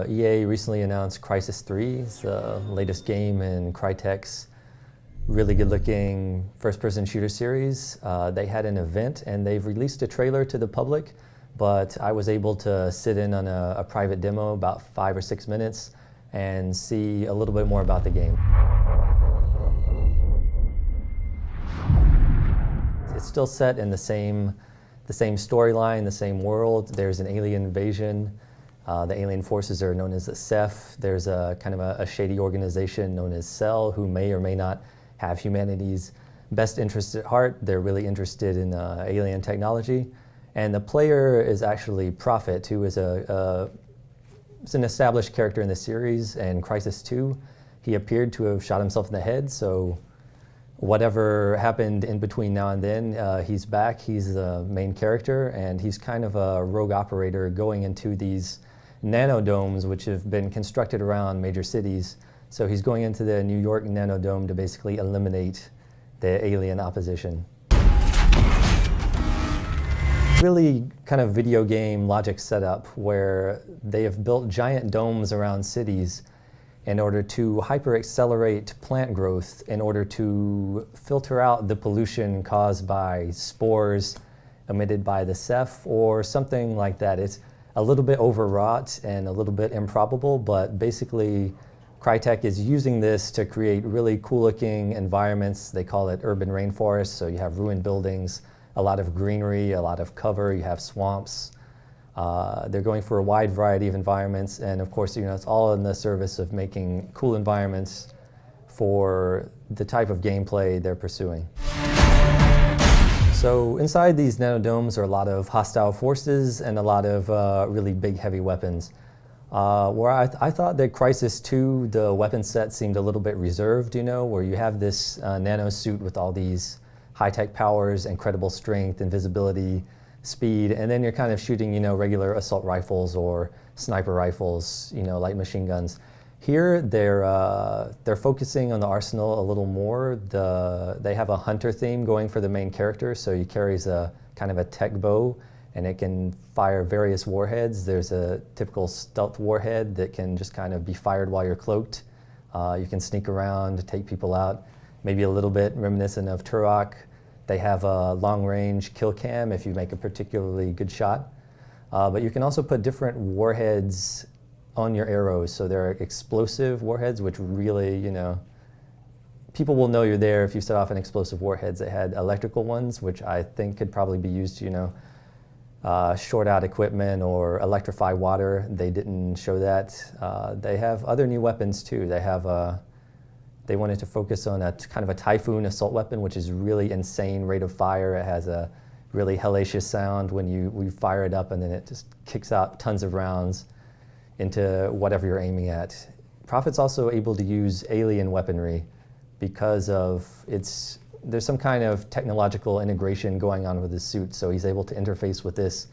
EA recently announced Crysis 3, it's the latest game in Crytek's really good-looking first-person shooter series. They had an event and they've released a trailer to the public, but I was able to sit in on a private demo about 5 or 6 minutes and see a little bit more about the game. It's still set in the same storyline, the same world. There's an alien invasion. The alien forces are known as the Ceph. There's a kind of a shady organization known as Cell who may or may not have humanity's best interests at heart. They're really interested in alien technology. And the player is actually Prophet, who is it's an established character in the series. And Crysis 2, he appeared to have shot himself in the head, so whatever happened in between now and then, he's back. He's the main character, and he's kind of a rogue operator going into these nanodomes which have been constructed around major cities. So he's going into the New York nanodome to basically eliminate the alien opposition. Really kind of video game logic setup where they have built giant domes around cities in order to hyper-accelerate plant growth, in order to filter out the pollution caused by spores emitted by the Ceph or something like that. It's a little bit overwrought and a little bit improbable, but basically Crytek is using this to create really cool-looking environments. They call it urban rainforest, so you have ruined buildings, a lot of greenery, a lot of cover, you have swamps. They're going for a wide variety of environments, and of course, it's all in the service of making cool environments for the type of gameplay they're pursuing. So inside these nanodomes are a lot of hostile forces and a lot of really big, heavy weapons. Where I thought that Crysis 2, the weapon set seemed a little bit reserved, where you have this nano suit with all these high-tech powers, incredible strength, invisibility, speed, and then you're kind of shooting, regular assault rifles or sniper rifles, light machine guns. Here, they're focusing on the arsenal a little more. They have a hunter theme going for the main character, so he carries a kind of a tech bow, and it can fire various warheads. There's a typical stealth warhead that can just kind of be fired while you're cloaked. You can sneak around, take people out, maybe a little bit reminiscent of Turok. They have a long-range kill cam if you make a particularly good shot. But you can also put different warheads on your arrows. So there are explosive warheads, which really, people will know you're there if you set off an explosive warheads. They had electrical ones, which I think could probably be used to, short out equipment or electrify water. They didn't show that. They have other new weapons too. They wanted to focus on a kind of a Typhoon assault weapon, which is really insane rate of fire. It has a really hellacious sound when you fire it up, and then it just kicks out tons of rounds into whatever you're aiming at. Prophet's also able to use alien weaponry because of there's some kind of technological integration going on with his suit, so he's able to interface with this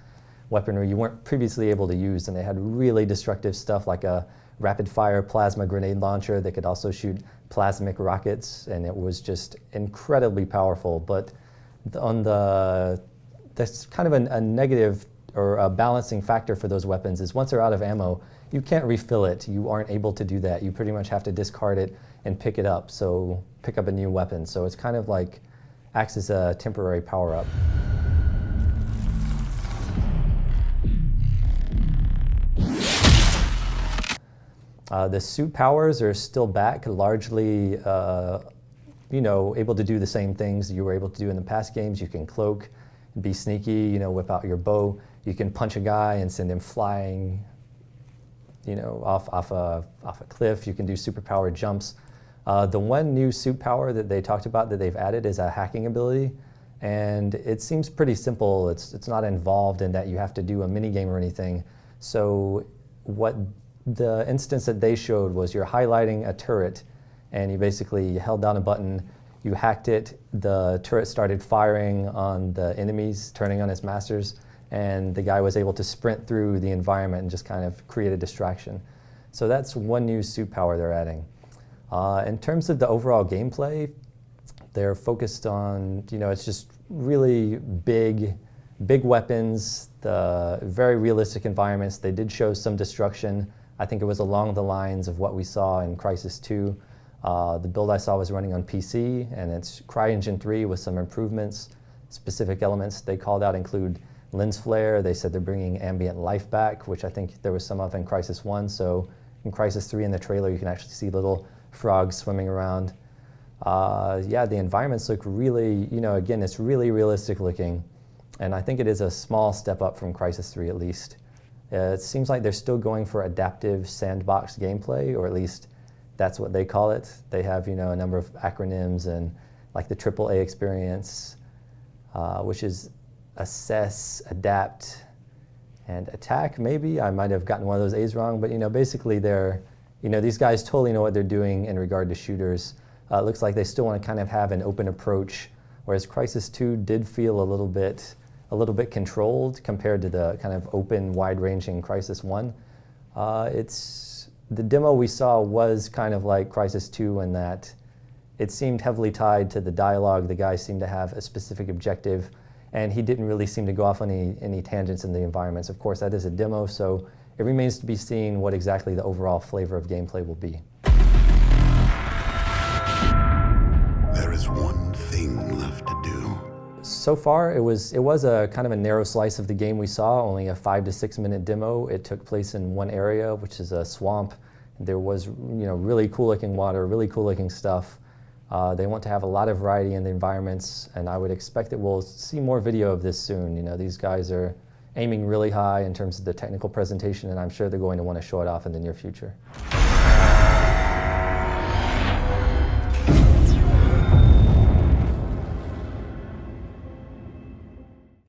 weaponry you weren't previously able to use, and they had really destructive stuff like a rapid-fire plasma grenade launcher that could also shoot plasmic rockets, and it was just incredibly powerful. But that's kind of a negative or a balancing factor for those weapons is once they're out of ammo, you can't refill it. You aren't able to do that. You pretty much have to discard it and pick it up, so pick up a new weapon. So it's kind of like acts as a temporary power-up. The suit powers are still back, largely able to do the same things you were able to do in the past games. You can cloak, be sneaky, whip out your bow. You can punch a guy and send him flying off a cliff. You can do superpowered jumps. The one new suit power that they talked about that they've added is a hacking ability, and it seems pretty simple. It's not involved in that you have to do a mini game or anything. So what the instance that they showed was you're highlighting a turret, and you basically held down a button, you hacked it, the turret started firing on the enemies, turning on its masters, and the guy was able to sprint through the environment and just kind of create a distraction. So that's one new suit power they're adding. In terms of the overall gameplay, they're focused on, it's just really big weapons, the very realistic environments. They did show some destruction I think it was along the lines of what we saw in Crysis 2. The build I saw was running on PC, and it's CryEngine 3 with some improvements. Specific elements they called out include lens flare. They said they're bringing ambient life back, which I think there was some of in Crysis 1. So in Crysis 3 in the trailer, you can actually see little frogs swimming around. Yeah, the environments look really, again, it's really realistic looking. And I think it is a small step up from Crysis 3 at least. It seems like they're still going for adaptive sandbox gameplay, or at least that's what they call it. They have, a number of acronyms, and like the AAA experience, which is assess, adapt, and attack, maybe. I might have gotten one of those A's wrong, but basically they're, these guys totally know what they're doing in regard to shooters. It looks like they still want to kind of have an open approach, whereas Crysis 2 did feel a little bit controlled compared to the kind of open, wide-ranging Crysis 1. The demo we saw was kind of like Crysis 2 in that it seemed heavily tied to the dialogue. The guy seemed to have a specific objective, and he didn't really seem to go off on any tangents in the environments. Of course, that is a demo, so it remains to be seen what exactly the overall flavor of gameplay will be. There is one thing left to do. So far, it was a kind of a narrow slice of the game we saw, only a 5 to 6 minute demo. It took place in one area, which is a swamp. There was, really cool looking water, really cool looking stuff. They want to have a lot of variety in the environments, and I would expect that we'll see more video of this soon. These guys are aiming really high in terms of the technical presentation, and I'm sure they're going to want to show it off in the near future.